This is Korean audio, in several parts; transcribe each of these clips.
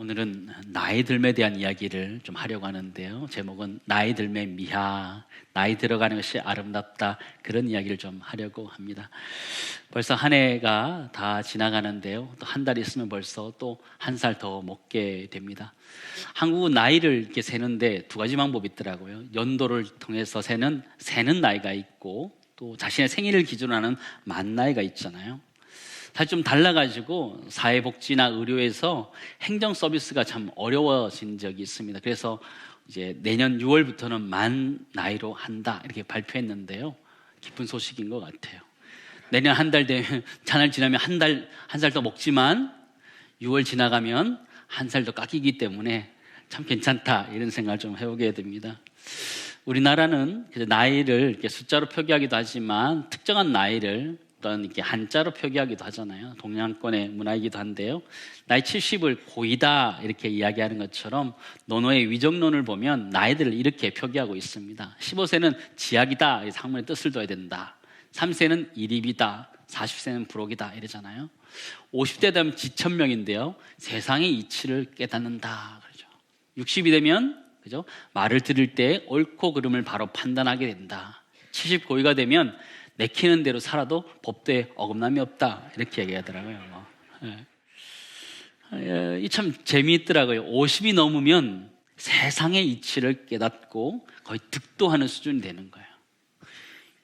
오늘은 나이 듦에 대한 이야기를 좀 하려고 하는데요. 제목은 나이 듦의 미학, 나이 들어가는 것이 아름답다, 그런 이야기를 좀 하려고 합니다. 벌써 한 해가 다 지나가는데요. 또 한 달 있으면 벌써 또 한 살 더 먹게 됩니다. 한국은 나이를 이렇게 세는데 두 가지 방법이 있더라고요. 연도를 통해서 세는 나이가 있고, 또 자신의 생일을 기준으로 하는 만 나이가 있잖아요. 사실 좀 달라가지고 사회복지나 의료에서 행정 서비스가 참 어려워진 적이 있습니다. 그래서 이제 내년 6월부터는 만 나이로 한다, 이렇게 발표했는데요. 기쁜 소식인 것 같아요. 내년 한 달 지나면 한 살 더 먹지만 6월 지나가면 한 살 더 깎이기 때문에 참 괜찮다, 이런 생각을 좀 해보게 됩니다. 우리나라는 나이를 이렇게 숫자로 표기하기도 하지만 특정한 나이를 어떤 이렇게 한자로 표기하기도 하잖아요. 동양권의 문화이기도 한데요. 나이 70을 고이다, 이렇게 이야기하는 것처럼 논어의 위정론을 보면 나이들을 이렇게 표기하고 있습니다. 15세는 지약이다, 상문에 뜻을 둬야 된다. 3세는 이립이다, 40세는 부록이다, 이러잖아요. 50대 되면 지천명인데요, 세상의 이치를 깨닫는다, 그러죠. 60이 되면, 그죠, 말을 들을 때 옳고 그름을 바로 판단하게 된다. 70 고이가 되면 내키는 대로 살아도 법도에 어긋남이 없다, 이렇게 얘기하더라고요. 이 참 재미있더라고요. 50이 넘으면 세상의 이치를 깨닫고 거의 득도하는 수준이 되는 거예요.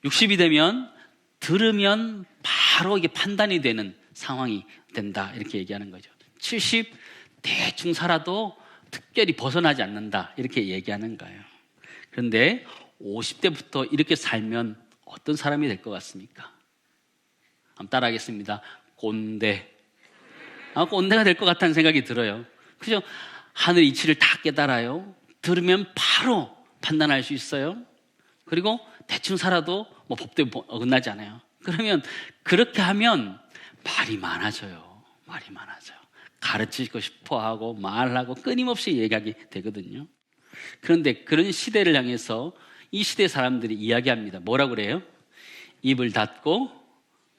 60이 되면 들으면 바로 이게 판단이 되는 상황이 된다, 이렇게 얘기하는 거죠. 70 대충 살아도 특별히 벗어나지 않는다, 이렇게 얘기하는 거예요. 그런데 50대부터 이렇게 살면 어떤 사람이 될 것 같습니까? 한번 따라하겠습니다. 꼰대. 꼰대가 될 것 같다는 생각이 들어요. 그죠? 하늘 이치를 다 깨달아요. 들으면 바로 판단할 수 있어요. 그리고 대충 살아도 법도에 어긋나지 않아요. 그러면 그렇게 하면 말이 많아져요. 말이 많아져요. 가르치고 싶어 하고 말하고 끊임없이 얘기하게 되거든요. 그런데 그런 시대를 향해서 이 시대 사람들이 이야기합니다. 뭐라고 그래요? 입을 닫고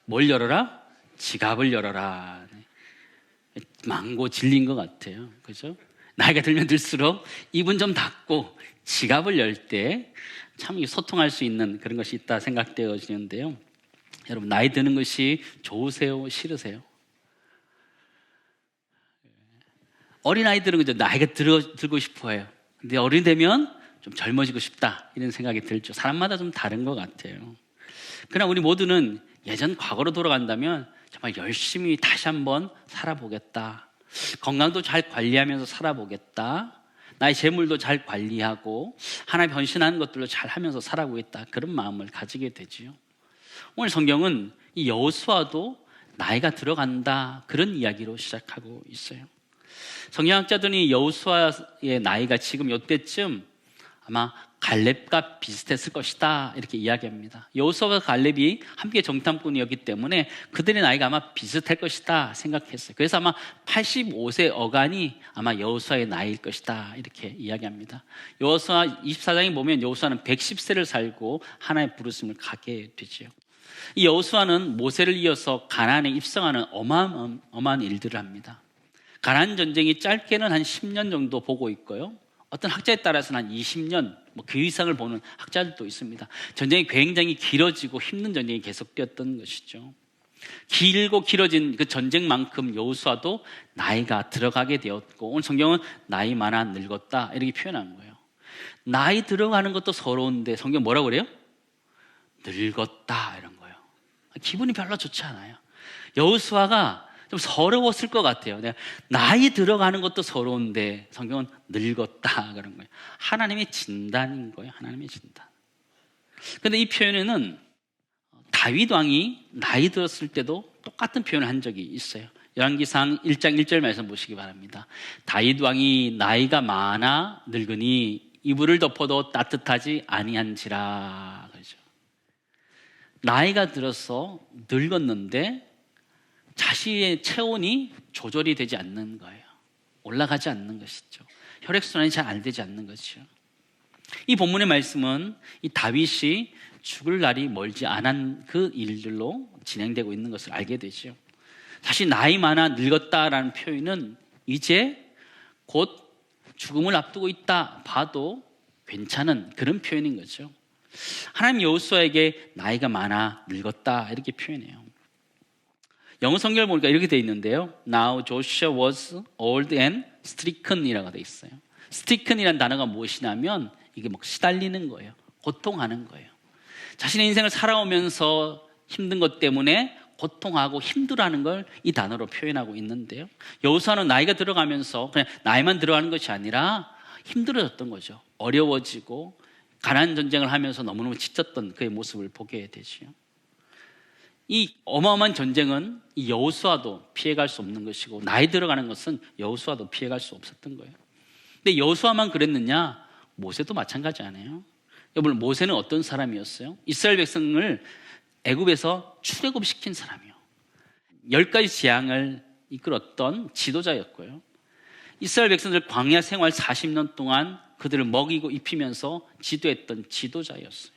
뭘 열어라? 지갑을 열어라. 망고 진리인 것 같아요. 그죠? 나이가 들면 들수록 입은 좀 닫고 지갑을 열 때 참 소통할 수 있는 그런 것이 있다 생각되어지는데요. 여러분, 나이 드는 것이 좋으세요? 싫으세요? 어린아이들은 그죠? 나이가 들고 싶어 해요. 근데 어른이 되면 좀 젊어지고 싶다, 이런 생각이 들죠. 사람마다 좀 다른 것 같아요. 그러나 우리 모두는 예전 과거로 돌아간다면 정말 열심히 다시 한번 살아보겠다, 건강도 잘 관리하면서 살아보겠다, 나의 재물도 잘 관리하고 하나님 헌신하는 것들로 잘 하면서 살아보겠다, 그런 마음을 가지게 되지요. 오늘 성경은 이 여호수아도 나이가 들어간다, 그런 이야기로 시작하고 있어요. 성경학자들이 여호수아의 나이가 지금 이때쯤 아마 갈렙과 비슷했을 것이다, 이렇게 이야기합니다. 여호수아와 갈렙이 함께 정탐꾼이었기 때문에 그들의 나이가 아마 비슷할 것이다 생각했어요. 그래서 아마 85세 어간이 아마 여호수아의 나이일 것이다, 이렇게 이야기합니다. 여호수아 24장에 보면 여호수아는 110세를 살고 하나님의 부르심을 갖게 되죠. 이 여호수아는 모세를 이어서 가나안에 입성하는 어마어마한 일들을 합니다. 가나안 전쟁이 짧게는 한 10년 정도 보고 있고요, 어떤 학자에 따라서는 한 20년, 그 이상을 보는 학자들도 있습니다. 전쟁이 굉장히 길어지고 힘든 전쟁이 계속되었던 것이죠. 길고 길어진 그 전쟁만큼 여호수아도 나이가 들어가게 되었고, 오늘 성경은 나이 많아 늙었다, 이렇게 표현한 거예요. 나이 들어가는 것도 서러운데 성경 뭐라고 그래요? 늙었다, 이런 거예요. 기분이 별로 좋지 않아요. 여호수아가 좀 서러웠을 것 같아요. 나이 들어가는 것도 서러운데 성경은 늙었다, 그런 거예요. 하나님의 진단인 거예요. 하나님의 진단. 그런데 이 표현에는 다윗 왕이 나이 들었을 때도 똑같은 표현을 한 적이 있어요. 열왕기상 1장 1절 말씀 보시기 바랍니다. 다윗 왕이 나이가 많아 늙으니 이불을 덮어도 따뜻하지 아니한지라, 그렇죠. 나이가 들어서 늙었는데 자신의 체온이 조절이 되지 않는 거예요. 올라가지 않는 것이죠. 혈액순환이 잘 안 되지 않는 것이죠. 이 본문의 말씀은 이 다윗이 죽을 날이 멀지 않은 그 일들로 진행되고 있는 것을 알게 되죠. 다시 나이 많아 늙었다라는 표현은 이제 곧 죽음을 앞두고 있다 봐도 괜찮은 그런 표현인 거죠. 하나님 여호수아에게 나이가 많아 늙었다 이렇게 표현해요. 영어 성경을 보니까 이렇게 되어 있는데요. Now Joshua was old and stricken이라고 되어 있어요. stricken이라는 단어가 무엇이냐면 이게 막 시달리는 거예요. 고통하는 거예요. 자신의 인생을 살아오면서 힘든 것 때문에 고통하고 힘들어하는 걸 이 단어로 표현하고 있는데요. 여호수아는 나이가 들어가면서 그냥 나이만 들어가는 것이 아니라 힘들어졌던 거죠. 어려워지고 가난 전쟁을 하면서 너무너무 지쳤던 그의 모습을 보게 되지요. 이 어마어마한 전쟁은 이 여호수아도 피해갈 수 없는 것이고 나이 들어가는 것은 여호수아도 피해갈 수 없었던 거예요. 근데 여호수아만 그랬느냐? 모세도 마찬가지 아니에요? 여러분, 모세는 어떤 사람이었어요? 이스라엘 백성을 애굽에서 출애굽시킨 사람이요. 10가지 재앙을 이끌었던 지도자였고요. 이스라엘 백성들 광야 생활 40년 동안 그들을 먹이고 입히면서 지도했던 지도자였어요.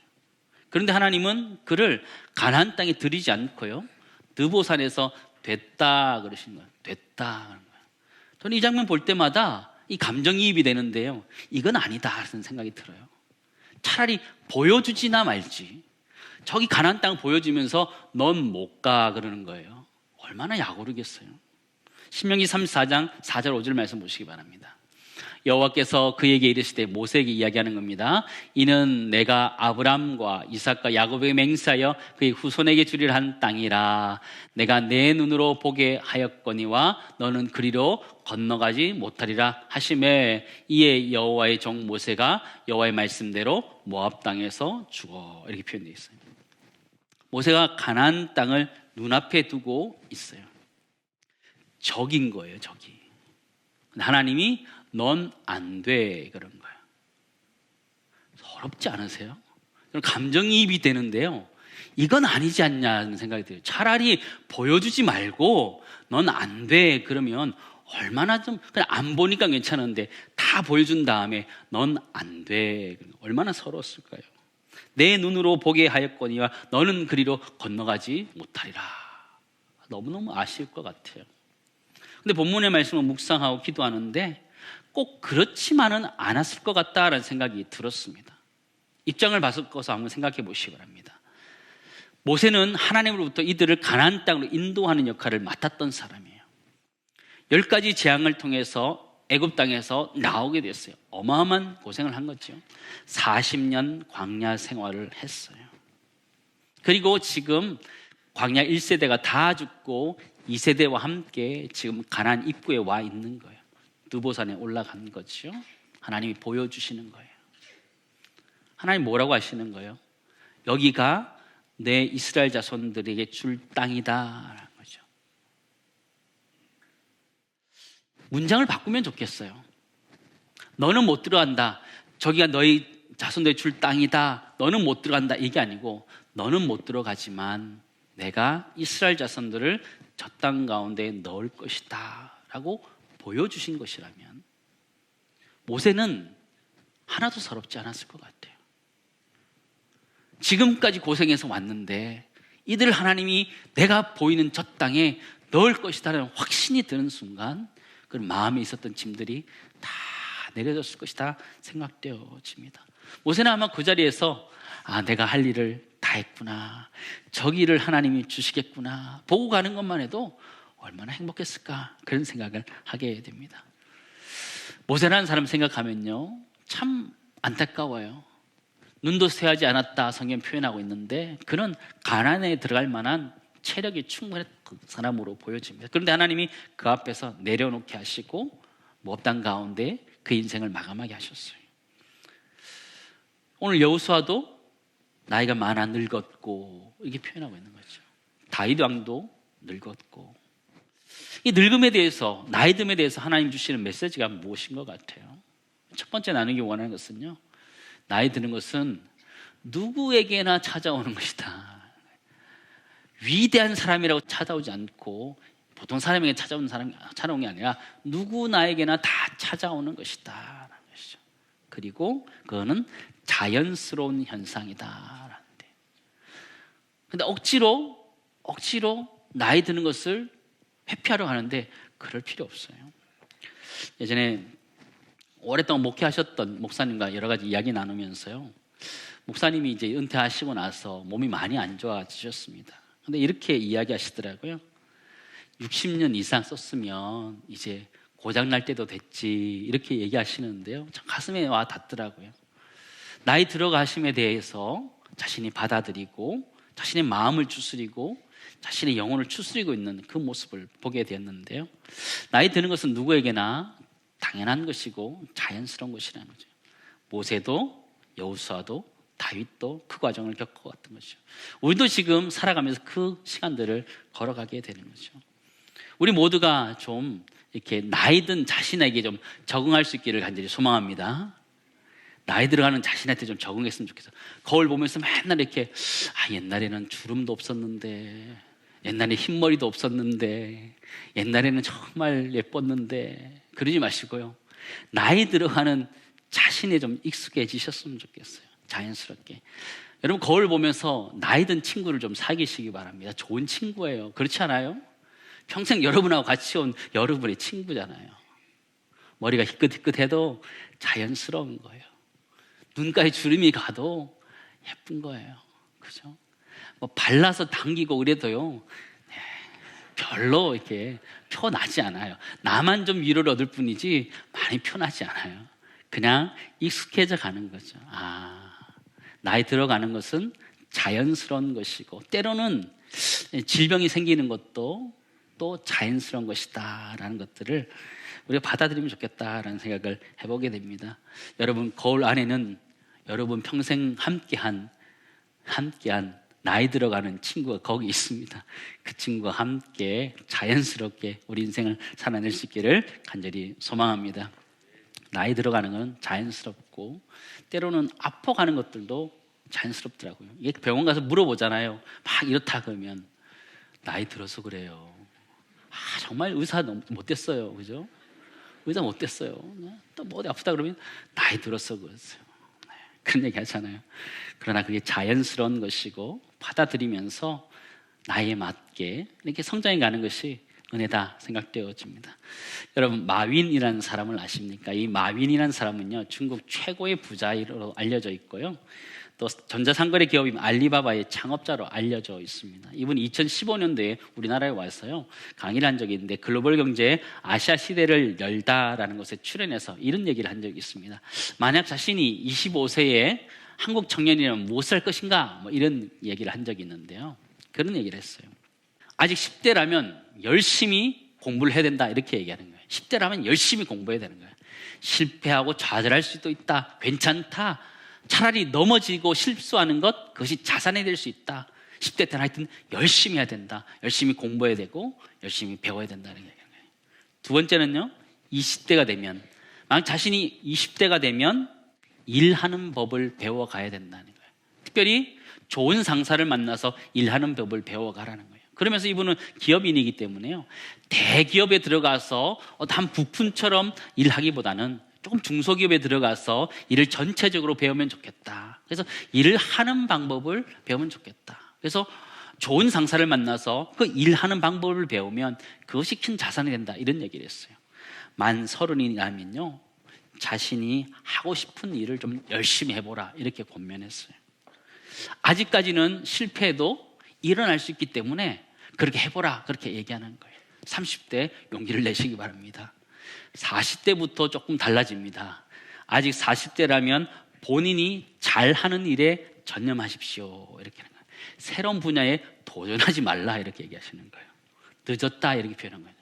그런데 하나님은 그를 가나안 땅에 들이지 않고요, 느보산에서 됐다 그러신 거예요. 됐다 그런 거예요. 저는 이 장면 볼 때마다 이 감정이입이 되는데요, 이건 아니다 하는 생각이 들어요. 차라리 보여주지나 말지. 저기 가나안 땅 보여주면서 넌 못 가 그러는 거예요. 얼마나 약오르겠어요. 신명기 34장 4절 5절 말씀 보시기 바랍니다. 여호와께서 그에게 이르시되, 모세에게 이야기하는 겁니다. 이는 내가 아브람과 이삭과 야곱에게 맹세하여 그의 후손에게 주리라 한 땅이라. 내가 내 눈으로 보게 하였거니와 너는 그리로 건너가지 못하리라 하시매, 이에 여호와의 종 모세가 여호와의 말씀대로 모압 땅에서 죽어. 이렇게 표현되어 있어요. 모세가 가나안 땅을 눈앞에 두고 있어요. 적인 거예요, 적이. 하나님이 넌 안 돼 그런 거예요. 서럽지 않으세요? 감정이입이 되는데요, 이건 아니지 않냐는 생각이 들어요. 차라리 보여주지 말고 넌 안 돼 그러면 얼마나 좀, 그냥 안 보니까 괜찮은데 다 보여준 다음에 넌 안 돼, 얼마나 서러웠을까요? 내 눈으로 보게 하였거니와 너는 그리로 건너가지 못하리라. 너무너무 아쉬울 것 같아요. 근데 본문의 말씀을 묵상하고 기도하는데 꼭 그렇지만은 않았을 것 같다라는 생각이 들었습니다. 입장을 바꿔서 한번 생각해 보시기 바랍니다. 모세는 하나님으로부터 이들을 가나안 땅으로 인도하는 역할을 맡았던 사람이에요. 10가지 재앙을 통해서 애굽 땅에서 나오게 됐어요. 어마어마한 고생을 한 거죠. 40년 광야 생활을 했어요. 그리고 지금 광야 1세대가 다 죽고 2세대와 함께 지금 가나안 입구에 와 있는 거예요. 느보산에 올라간 거죠. 하나님이 보여주시는 거예요. 하나님 뭐라고 하시는 거예요? 여기가 내 이스라엘 자손들에게 줄 땅이다라는 거죠. 문장을 바꾸면 좋겠어요. 너는 못 들어간다. 저기가 너희 자손들에게 줄 땅이다. 너는 못 들어간다. 이게 아니고 너는 못 들어가지만 내가 이스라엘 자손들을 저 땅 가운데 넣을 것이다 라고 보여주신 것이라면 모세는 하나도 서럽지 않았을 것 같아요. 지금까지 고생해서 왔는데 이들 하나님이 내가 보이는 저 땅에 넣을 것이다라는 확신이 드는 순간 그 마음에 있었던 짐들이 다 내려졌을 것이다 생각되어집니다. 모세는 아마 그 자리에서 내가 할 일을 다 했구나, 저기를 하나님이 주시겠구나 보고 가는 것만 해도 얼마나 행복했을까, 그런 생각을 하게 됩니다. 모세라는 사람 생각하면요, 참 안타까워요. 눈도 쇠하지 않았다 성경 표현하고 있는데 그는 가나안에 들어갈 만한 체력이 충분했던 사람으로 보여집니다. 그런데 하나님이 그 앞에서 내려놓게 하시고 모압 땅 가운데 그 인생을 마감하게 하셨어요. 오늘 여호수아도 나이가 많아 늙었고 이렇게 표현하고 있는 거죠. 다윗 왕도 늙었고, 이 늙음에 대해서, 나이 듦에 대해서 하나님 주시는 메시지가 무엇인 것 같아요? 첫 번째 나누기 원하는 것은요, 나이 드는 것은 누구에게나 찾아오는 것이다. 위대한 사람이라고 찾아오지 않고 보통 사람에게 찾아온 게 아니라 누구나에게나 다 찾아오는 것이다. 그리고 그거는 자연스러운 현상이다. 근데 억지로 나이 드는 것을 회피하려 하는데 그럴 필요 없어요. 예전에 오랫동안 목회하셨던 목사님과 여러 가지 이야기 나누면서요, 목사님이 이제 은퇴하시고 나서 몸이 많이 안 좋아지셨습니다. 근데 이렇게 이야기하시더라고요. 60년 이상 썼으면 이제 고장날 때도 됐지, 이렇게 얘기하시는데요, 참 가슴에 와 닿더라고요. 나이 들어가심에 대해서 자신이 받아들이고 자신의 마음을 추스리고 자신의 영혼을 추스리고 있는 그 모습을 보게 되었는데요, 나이 드는 것은 누구에게나 당연한 것이고 자연스러운 것이라는 거죠. 모세도 여호수아도 다윗도 그 과정을 겪어갔던 것이죠. 우리도 지금 살아가면서 그 시간들을 걸어가게 되는 거죠. 우리 모두가 좀 이렇게 나이 든 자신에게 좀 적응할 수 있기를 간절히 소망합니다. 나이 들어가는 자신한테 좀 적응했으면 좋겠어. 거울 보면서 맨날 이렇게 옛날에는 주름도 없었는데, 옛날에 흰머리도 없었는데, 옛날에는 정말 예뻤는데, 그러지 마시고요, 나이 들어가는 자신에 좀 익숙해지셨으면 좋겠어요. 자연스럽게. 여러분, 거울 보면서 나이 든 친구를 좀 사귀시기 바랍니다. 좋은 친구예요. 그렇지 않아요? 평생 여러분하고 같이 온 여러분의 친구잖아요. 머리가 희끗희끗해도 자연스러운 거예요. 눈가에 주름이 가도 예쁜 거예요. 그죠? 뭐 발라서 당기고 그래도요, 별로 이렇게 표나지 않아요. 나만 좀 위로를 얻을 뿐이지 많이 표나지 않아요. 그냥 익숙해져 가는 거죠. 나이 들어가는 것은 자연스러운 것이고, 때로는 질병이 생기는 것도 또 자연스러운 것이다라는 것들을 우리가 받아들이면 좋겠다라는 생각을 해보게 됩니다. 여러분, 거울 안에는 여러분 평생 함께한 나이 들어가는 친구가 거기 있습니다. 그 친구와 함께 자연스럽게 우리 인생을 살아낼 수 있기를 간절히 소망합니다. 나이 들어가는 건 자연스럽고, 때로는 아파가는 것들도 자연스럽더라고요. 이게 병원 가서 물어보잖아요. 막 이렇다 그러면 나이 들어서 그래요. 정말 의사 못됐어요. 그죠? 의사 못됐어요. 또 뭐 어디 아프다 그러면 나이 들어서 그랬어요. 그런 얘기 하잖아요. 그러나 그게 자연스러운 것이고, 받아들이면서 나이에 맞게 이렇게 성장해 가는 것이 은혜다 생각되어집니다. 여러분, 마윈이라는 사람을 아십니까? 이 마윈이라는 사람은요, 중국 최고의 부자로 알려져 있고요, 또 전자상거래 기업인 알리바바의 창업자로 알려져 있습니다. 이분이 2015년도에 우리나라에 와서요, 강의를 한 적이 있는데, 글로벌 경제의 아시아 시대를 열다라는 것에 출연해서 이런 얘기를 한 적이 있습니다. 만약 자신이 25세에 한국 청년이라면 무엇을 할 것인가, 뭐 이런 얘기를 한 적이 있는데요, 그런 얘기를 했어요. 아직 10대라면 열심히 공부를 해야 된다, 이렇게 얘기하는 거예요. 10대라면 열심히 공부해야 되는 거예요. 실패하고 좌절할 수도 있다, 괜찮다, 차라리 넘어지고 실수하는 것, 그것이 자산이 될 수 있다. 10대 때는 하여튼 열심히 해야 된다. 열심히 공부해야 되고 열심히 배워야 된다는 얘기예요. 두 번째는요, 20대가 되면, 만약 자신이 20대가 되면 일하는 법을 배워가야 된다는 거예요. 특별히 좋은 상사를 만나서 일하는 법을 배워가라는 거예요. 그러면서 이분은 기업인이기 때문에요, 대기업에 들어가서 한 부품처럼 일하기보다는 조금 중소기업에 들어가서 일을 전체적으로 배우면 좋겠다. 그래서 일을 하는 방법을 배우면 좋겠다. 그래서 좋은 상사를 만나서 그 일하는 방법을 배우면 그것이 큰 자산이 된다, 이런 얘기를 했어요. 만 30이라면요, 자신이 하고 싶은 일을 좀 열심히 해보라, 이렇게 권면했어요. 아직까지는 실패해도 일어날 수 있기 때문에 그렇게 해보라, 그렇게 얘기하는 거예요. 30대 용기를 내시기 바랍니다. 40대부터 조금 달라집니다. 아직 40대라면 본인이 잘하는 일에 전념하십시오, 이렇게 하는 거예요. 새로운 분야에 도전하지 말라, 이렇게 얘기하시는 거예요. 늦었다, 이렇게 표현한 거예요.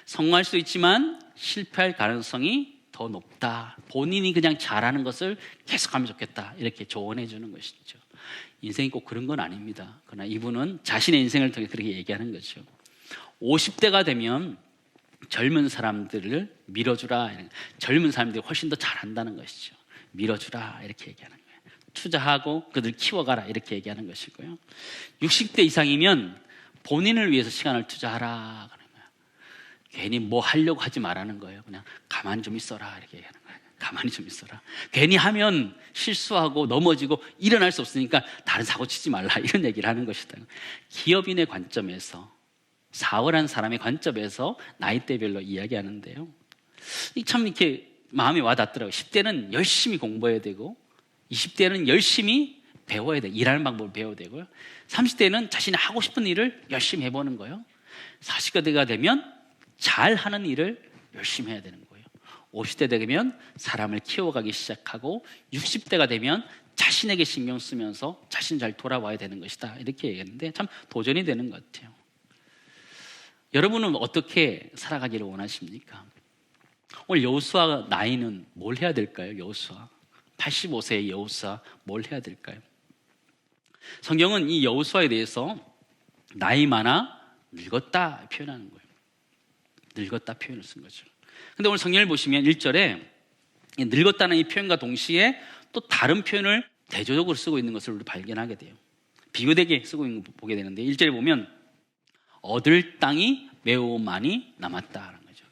성공할 수 있지만 실패할 가능성이 더 높다. 본인이 그냥 잘하는 것을 계속하면 좋겠다, 이렇게 조언해 주는 것이죠. 인생이 꼭 그런 건 아닙니다. 그러나 이분은 자신의 인생을 통해 그렇게 얘기하는 거죠. 50대가 되면 젊은 사람들을 밀어주라. 젊은 사람들이 훨씬 더 잘한다는 것이죠. 밀어주라, 이렇게 얘기하는 거예요. 투자하고 그들 키워가라, 이렇게 얘기하는 것이고요. 60대 이상이면 본인을 위해서 시간을 투자하라 그러는 거예요. 괜히 뭐 하려고 하지 말라는 거예요. 그냥 가만히 좀 있어라, 이렇게 얘기하는 거예요. 가만히 좀 있어라. 괜히 하면 실수하고 넘어지고 일어날 수 없으니까 다른 사고 치지 말라, 이런 얘기를 하는 것이다. 기업인의 관점에서, 사업을 하는 사람의 관점에서 나이대별로 이야기하는데요, 참 이렇게 마음이 와닿더라고요. 10대는 열심히 공부해야 되고 20대는 열심히 배워야 돼. 일하는 방법을 배워야 되고요. 30대는 자신이 하고 싶은 일을 열심히 해보는 거예요. 40대가 되면 잘하는 일을 열심히 해야 되는 거예요. 50대 되면 사람을 키워가기 시작하고 60대가 되면 자신에게 신경 쓰면서 자신 잘 돌아와야 되는 것이다. 이렇게 얘기했는데 참 도전이 되는 것 같아요. 여러분은 어떻게 살아가기를 원하십니까? 오늘 여호수아 나이는 뭘 해야 될까요? 여호수아 85세의 여호수아 뭘 해야 될까요? 성경은 이 여호수아에 대해서 나이 많아 늙었다 표현하는 거예요. 늙었다 표현을 쓴 거죠. 근데 오늘 성경을 보시면 1절에 늙었다는 이 표현과 동시에 또 다른 표현을 대조적으로 쓰고 있는 것을 우리 발견하게 돼요. 비교되게 쓰고 있는 거 보게 되는데 1절에 보면 얻을 땅이 매우 많이 남았다라는 거죠.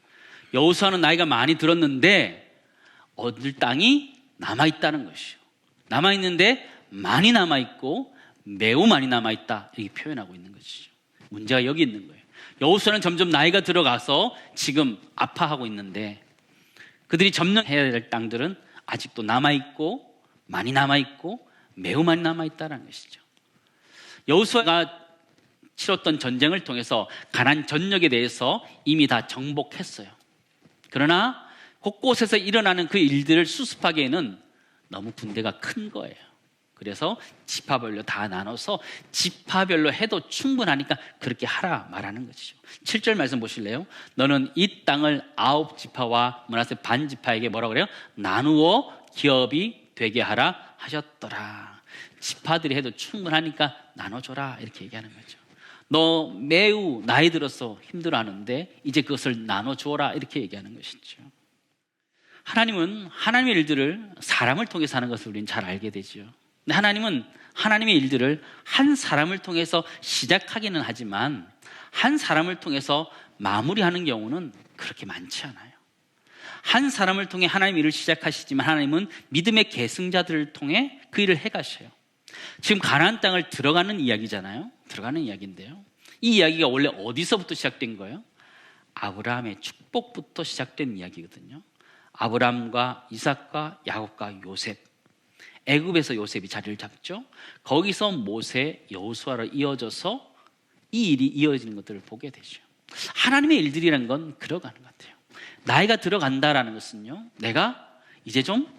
여호수아는 나이가 많이 들었는데 얻을 땅이 남아있다는 것이요. 남아있는데 많이 남아있고 매우 많이 남아있다 이렇게 표현하고 있는 것이죠. 문제가 여기 있는 거예요. 여호수아는 점점 나이가 들어가서 지금 아파하고 있는데 그들이 점령해야 될 땅들은 아직도 남아있고 많이 남아있고 매우 많이 남아있다는 것이죠. 여호수아가 치렀던 전쟁을 통해서 가나안 전역에 대해서 이미 다 정복했어요. 그러나 곳곳에서 일어나는 그 일들을 수습하기에는 너무 군대가 큰 거예요. 그래서 지파별로 다 나눠서 지파별로 해도 충분하니까 그렇게 하라 말하는 것이죠. 7절 말씀 보실래요? 너는 이 땅을 9지파와 므낫세 반지파에게 뭐라고 그래요? 나누어 기업이 되게 하라 하셨더라. 지파들이 해도 충분하니까 나눠줘라 이렇게 얘기하는 거죠. 너 매우 나이 들어서 힘들어하는데 이제 그것을 나눠주어라 이렇게 얘기하는 것이죠. 하나님은 하나님의 일들을 사람을 통해서 하는 것을 우리는 잘 알게 되죠. 근데 하나님은 하나님의 일들을 한 사람을 통해서 시작하기는 하지만 한 사람을 통해서 마무리하는 경우는 그렇게 많지 않아요. 한 사람을 통해 하나님의 일을 시작하시지만 하나님은 믿음의 계승자들을 통해 그 일을 해가셔요. 지금 가나안 땅을 들어가는 이야기잖아요. 들어가는 이야기인데요. 이 이야기가 원래 어디서부터 시작된 거예요? 아브라함의 축복부터 시작된 이야기거든요. 아브라함과 이삭과 야곱과 요셉, 애굽에서 요셉이 자리를 잡죠. 거기서 모세, 여호수아로 이어져서 이 일이 이어지는 것들을 보게 되죠. 하나님의 일들이라는 건 들어가는 것 같아요. 나이가 들어간다라는 것은요, 내가 이제 좀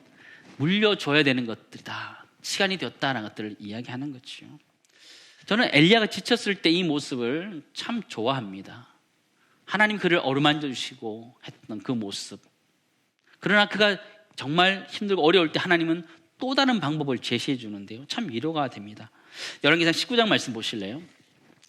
물려줘야 되는 것들이다, 시간이 되었다라는 것들을 이야기하는 거죠. 저는 엘리야가 지쳤을 때 이 모습을 참 좋아합니다. 하나님 그를 어루만져 주시고 했던 그 모습. 그러나 그가 정말 힘들고 어려울 때 하나님은 또 다른 방법을 제시해 주는데요, 참 위로가 됩니다. 열왕기상 19장 말씀 보실래요?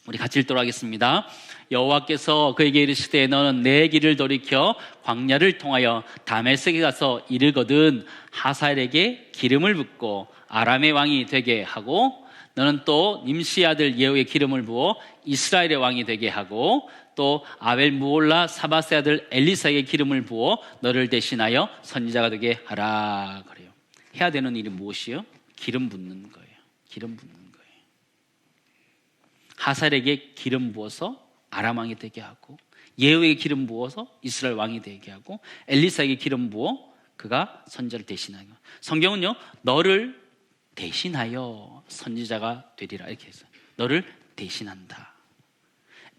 우리 같이 읽도록 하겠습니다. 여호와께서 그에게 이르시되 너는 내 길을 돌이켜 광야를 통하여 다메섹에 가서 이르거든 하사엘에게 기름을 붓고 아람의 왕이 되게 하고 너는 또 님시 아들 예후의 기름을 부어 이스라엘의 왕이 되게 하고 또 아벨 무올라 사바세 아들 엘리사에게 기름을 부어 너를 대신하여 선지자가 되게 하라 그래요. 해야 되는 일이 무엇이요? 기름 붓는 거예요. 기름 붓는 거예요. 하살에게 기름 부어서 아람 왕이 되게 하고 예후에게 기름 부어서 이스라엘 왕이 되게 하고 엘리사에게 기름 부어 그가 선지자를 대신하고, 성경은요 너를 대신하여 선지자가 되리라 이렇게 했어요. 너를 대신한다.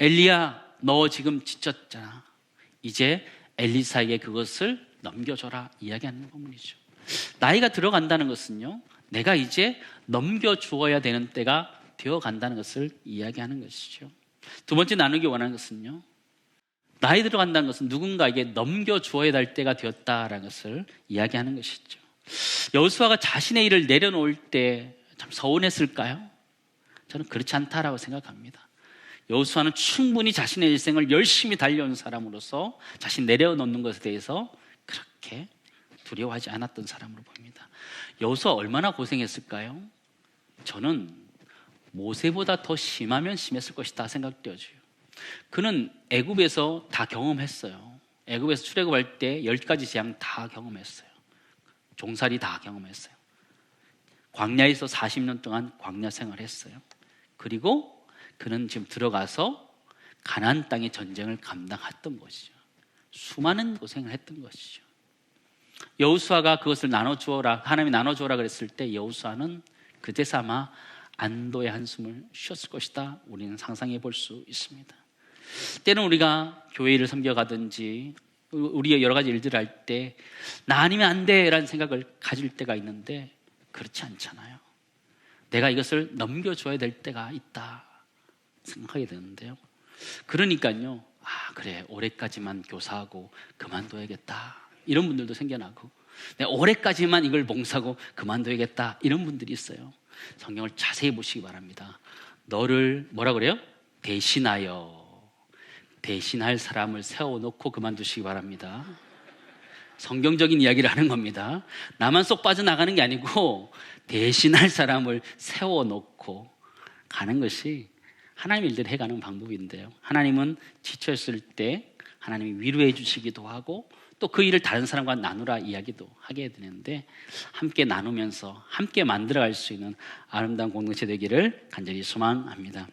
엘리야 너 지금 지쳤잖아. 이제 엘리사에게 그것을 넘겨줘라 이야기하는 부분이죠. 나이가 들어간다는 것은요, 내가 이제 넘겨주어야 되는 때가 되어간다는 것을 이야기하는 것이죠. 두 번째 나누기 원하는 것은요, 나이 들어간다는 것은 누군가에게 넘겨주어야 될 때가 되었다라는 것을 이야기하는 것이죠. 여호수아가 자신의 일을 내려놓을 때 참 서운했을까요? 저는 그렇지 않다라고 생각합니다. 여호수아는 충분히 자신의 일생을 열심히 달려온 사람으로서 자신 내려놓는 것에 대해서 그렇게 두려워하지 않았던 사람으로 보입니다. 여호수아 얼마나 고생했을까요? 저는 모세보다 더 심하면 심했을 것이다 생각되어져요. 그는 애굽에서 다 경험했어요. 애굽에서 출애굽할 때 10가지 재앙 다 경험했어요. 종살이 다 경험했어요. 광야에서 40년 동안 광야 생활했어요. 그리고 그는 지금 들어가서 가나안 땅의 전쟁을 감당했던 것이죠. 수많은 고생을 했던 것이죠. 여호수아가 그것을 나눠주어라, 하나님이 나눠주어라 그랬을 때 여호수아는 그제서 아마 안도의 한숨을 쉬었을 것이다. 우리는 상상해 볼 수 있습니다. 때는 우리가 교회를 섬겨가든지 우리의 여러 가지 일들을 할 때 나 아니면 안 돼라는 생각을 가질 때가 있는데 그렇지 않잖아요. 내가 이것을 넘겨줘야 될 때가 있다 생각하게 되는데요. 그러니까요, 그래, 올해까지만 교사하고 그만둬야겠다 이런 분들도 생겨나고, 내가 올해까지만 이걸 봉사하고 그만둬야겠다 이런 분들이 있어요. 성경을 자세히 보시기 바랍니다. 너를 뭐라 그래요? 대신할 사람을 세워놓고 그만두시기 바랍니다. 성경적인 이야기를 하는 겁니다. 나만 쏙 빠져나가는 게 아니고 대신할 사람을 세워놓고 가는 것이 하나님의 일들을 해가는 방법인데요. 하나님은 지쳐있을 때 하나님이 위로해 주시기도 하고 또 그 일을 다른 사람과 나누라 이야기도 하게 되는데, 함께 나누면서 함께 만들어갈 수 있는 아름다운 공동체 되기를 간절히 소망합니다.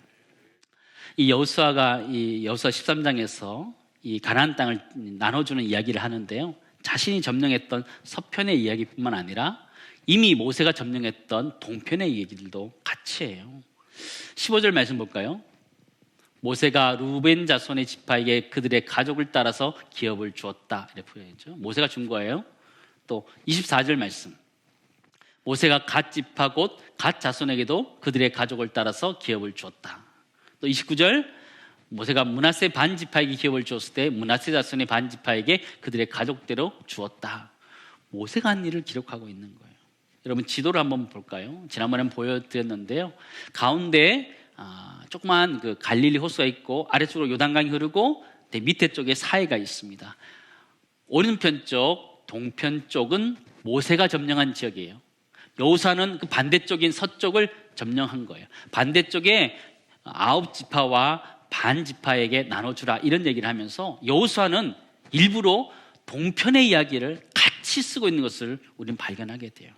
이 여호수아가 이 여호수아 13장에서 이 가나안 땅을 나눠주는 이야기를 하는데요, 자신이 점령했던 서편의 이야기뿐만 아니라 이미 모세가 점령했던 동편의 얘기들도 같이 해요. 15절 말씀 볼까요? 모세가 루벤 자손의 지파에게 그들의 가족을 따라서 기업을 주었다 이렇게 표현했죠. 모세가 준 거예요. 또 24절 말씀, 모세가 갓 지파 곧 갓 자손에게도 그들의 가족을 따라서 기업을 주었다. 또 29절, 모세가 므낫세 반 지파에게 기업을 주었을 때 므낫세 자손의 반 지파에게 그들의 가족대로 주었다. 모세가 한 일을 기록하고 있는 거예요. 여러분 지도를 한번 볼까요? 지난번에 보여드렸는데요, 가운데 조그만 그 갈릴리 호수가 있고 아래쪽으로 요단강이 흐르고 밑에 쪽에 사해가 있습니다. 오른편 쪽, 동편 쪽은 모세가 점령한 지역이에요. 여호수아는 그 반대쪽인 서쪽을 점령한 거예요. 반대쪽에 9지파와 반 지파에게 나눠주라 이런 얘기를 하면서 여호수아는 일부러 동편의 이야기를 같이 쓰고 있는 것을 우리는 발견하게 돼요.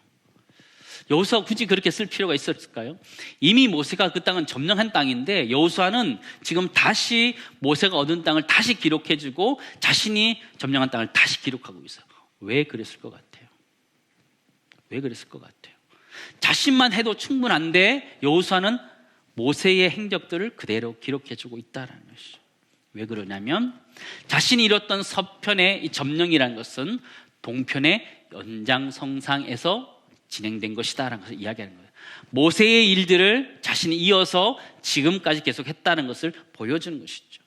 여호수아가 굳이 그렇게 쓸 필요가 있었을까요? 이미 모세가 그 땅은 점령한 땅인데 여호수아는 지금 다시 모세가 얻은 땅을 다시 기록해주고 자신이 점령한 땅을 다시 기록하고 있어요. 왜 그랬을 것 같아요? 왜 그랬을 것 같아요? 자신만 해도 충분한데 여호수아는 모세의 행적들을 그대로 기록해주고 있다는 것이죠. 왜 그러냐면 자신이 이뤘던 서편의 이 점령이라는 것은 동편의 연장성상에서 진행된 것이다라는 것을 이야기하는 거예요. 모세의 일들을 자신이 이어서 지금까지 계속했다는 것을 보여주는 것이죠.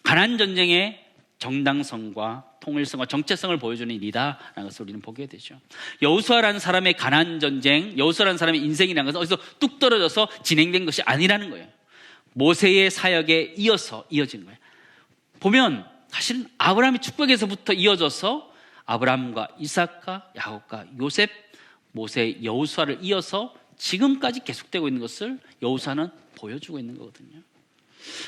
가나안 전쟁의 정당성과 통일성과 정체성을 보여주는 일이다라는 것을 우리는 보게 되죠. 여호수아라는 사람의 가나안 전쟁, 여호수아라는 사람의 인생이라는 것은 어디서 뚝 떨어져서 진행된 것이 아니라는 거예요. 모세의 사역에 이어서 이어지는 거예요. 보면 사실은 아브라함의 축복에서부터 이어져서 아브라함과 이삭과 야곱과 요셉, 모세, 여호수아를 이어서 지금까지 계속되고 있는 것을 여호수아는 보여주고 있는 거거든요.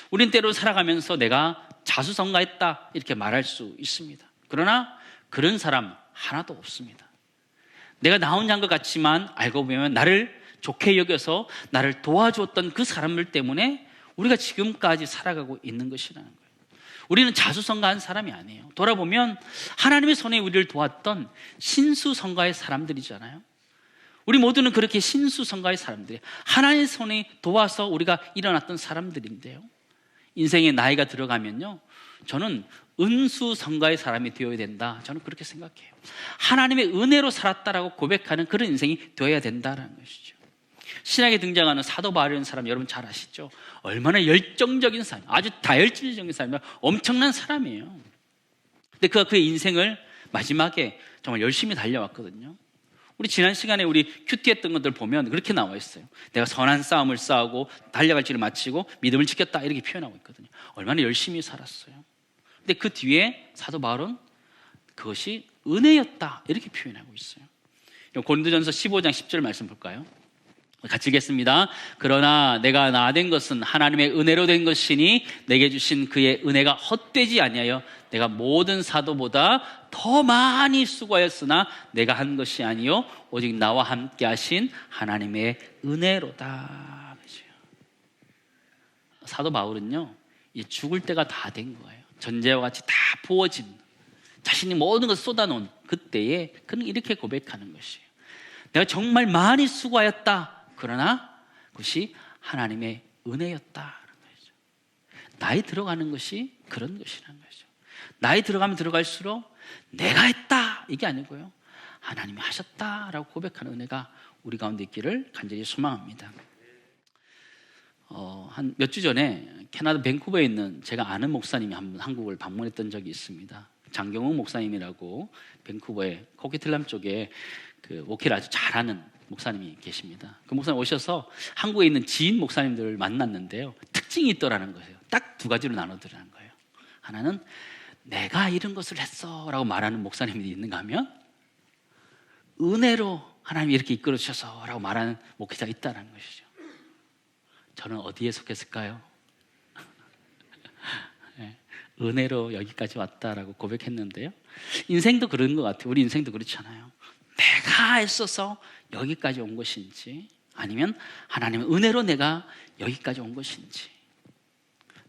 우린 때로 살아가면서 내가 자수성가했다 이렇게 말할 수 있습니다. 그러나 그런 사람 하나도 없습니다. 내가 나 혼자인 것 같지만 알고 보면 나를 좋게 여겨서 나를 도와주었던 그 사람들 때문에 우리가 지금까지 살아가고 있는 것이라는 거예요. 우리는 자수성가한 사람이 아니에요. 돌아보면 하나님의 손에 우리를 도왔던 신수성가의 사람들이잖아요. 우리 모두는 그렇게 신수성가의 사람들이에요. 하나님의 손에 도와서 우리가 일어났던 사람들인데요, 인생의 나이가 들어가면요, 저는 은수성가의 사람이 되어야 된다, 저는 그렇게 생각해요. 하나님의 은혜로 살았다라고 고백하는 그런 인생이 되어야 된다는 것이죠. 신약에 등장하는 사도 바울이라는 사람 여러분 잘 아시죠? 얼마나 열정적인 사람, 아주 다혈질적인 사람이에요. 엄청난 사람이에요. 근데 그가 그의 인생을 마지막에 정말 열심히 달려왔거든요. 우리 지난 시간에 우리 큐티 했던 것들 보면 그렇게 나와 있어요. 내가 선한 싸움을 싸우고 달려갈 길을 마치고 믿음을 지켰다 이렇게 표현하고 있거든요. 얼마나 열심히 살았어요. 근데 그 뒤에 사도 바울은 그것이 은혜였다 이렇게 표현하고 있어요. 고린도전서 15장 10절 말씀 볼까요? 같이 읽겠습니다. 그러나 내가 나 된 것은 하나님의 은혜로 된 것이니 내게 주신 그의 은혜가 헛되지 아니하여 내가 모든 사도보다 더 많이 수고하였으나 내가 한 것이 아니요 오직 나와 함께 하신 하나님의 은혜로다. 사도 바울은요, 죽을 때가 다 된 거예요. 전제와 같이 다 부어진, 자신이 모든 것을 쏟아놓은 그때에 그는 이렇게 고백하는 것이에요. 내가 정말 많이 수고하였다. 그러나 그것이 하나님의 은혜였다라는 거죠. 나이 들어가는 것이 그런 것이라는 거죠. 나이 들어가면 들어갈수록 내가 했다 이게 아니고요, 하나님이 하셨다라고 고백하는 은혜가 우리 가운데 있기를 간절히 소망합니다. 한 몇 주 전에 캐나다 밴쿠버에 있는 제가 아는 목사님이 한번 한국을 방문했던 적이 있습니다. 장경욱 목사님이라고 밴쿠버의 코키틀람 쪽에 그 목회를 아주 잘하는 목사님이 계십니다. 그 목사님 오셔서 한국에 있는 지인 목사님들을 만났는데요, 특징이 있더라는 거예요. 딱 두 가지로 나누더라는 거예요. 하나는 내가 이런 것을 했어 라고 말하는 목사님이 있는가 하면, 은혜로 하나님이 이렇게 이끌어 주셔서 라고 말하는 목회자가 있다는 것이죠. 저는 어디에 속했을까요? 네, 은혜로 여기까지 왔다라고 고백했는데요, 인생도 그런 것 같아요. 우리 인생도 그렇잖아요. 내가 애써서 여기까지 온 것인지, 아니면 하나님의 은혜로 내가 여기까지 온 것인지.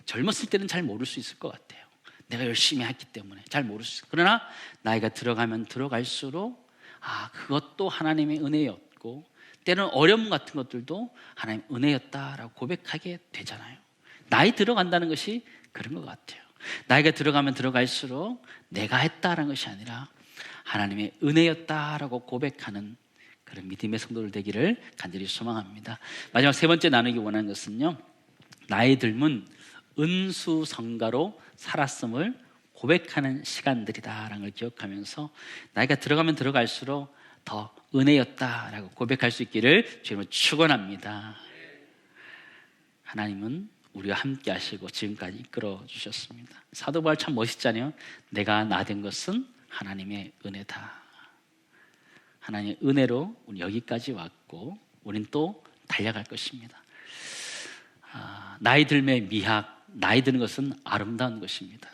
젊었을 때는 잘 모를 수 있을 것 같아요. 내가 열심히 했기 때문에 잘 모를 수 있어요. 그러나 나이가 들어가면 들어갈수록 그것도 하나님의 은혜였고, 때로는 어려움 같은 것들도 하나님의 은혜였다라고 고백하게 되잖아요. 나이 들어간다는 것이 그런 것 같아요. 나이가 들어가면 들어갈수록 내가 했다라는 것이 아니라 하나님의 은혜였다라고 고백하는 그런 믿음의 성도들 되기를 간절히 소망합니다. 마지막 세 번째 나누기 원하는 것은요, 나이 들면 은수성가로 살았음을 고백하는 시간들이다라는 걸 기억하면서 나이가 들어가면 들어갈수록 더 은혜였다라고 고백할 수 있기를 주님을 축원합니다. 하나님은 우리와 함께 하시고 지금까지 이끌어 주셨습니다. 사도 바울 참 멋있잖아요. 내가 나 된 것은 하나님의 은혜다. 하나님의 은혜로 우리 여기까지 왔고 우린 또 달려갈 것입니다. 나이 들매 미학, 나이 드는 것은 아름다운 것입니다.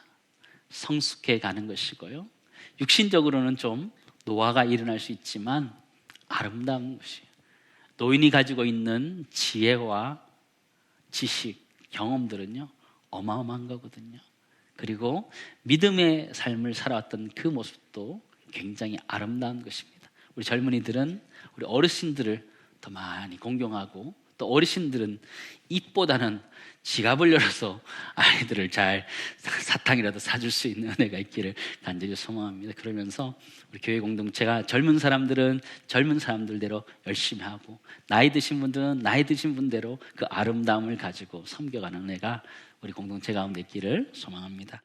성숙해 가는 것이고요, 육신적으로는 좀 노화가 일어날 수 있지만 아름다운 것이에요. 노인이 가지고 있는 지혜와 지식, 경험들은요 어마어마한 거거든요. 그리고 믿음의 삶을 살아왔던 그 모습도 굉장히 아름다운 것입니다. 우리 젊은이들은 우리 어르신들을 더 많이 공경하고, 또 어르신들은 입보다는 지갑을 열어서 아이들을 잘 사탕이라도 사줄 수 있는 은혜가 있기를 간절히 소망합니다. 그러면서 우리 교회 공동체가 젊은 사람들은 젊은 사람들대로 열심히 하고, 나이 드신 분들은 나이 드신 분대로 그 아름다움을 가지고 섬겨가는 은혜가 우리 공동체 가운데 있기를 소망합니다.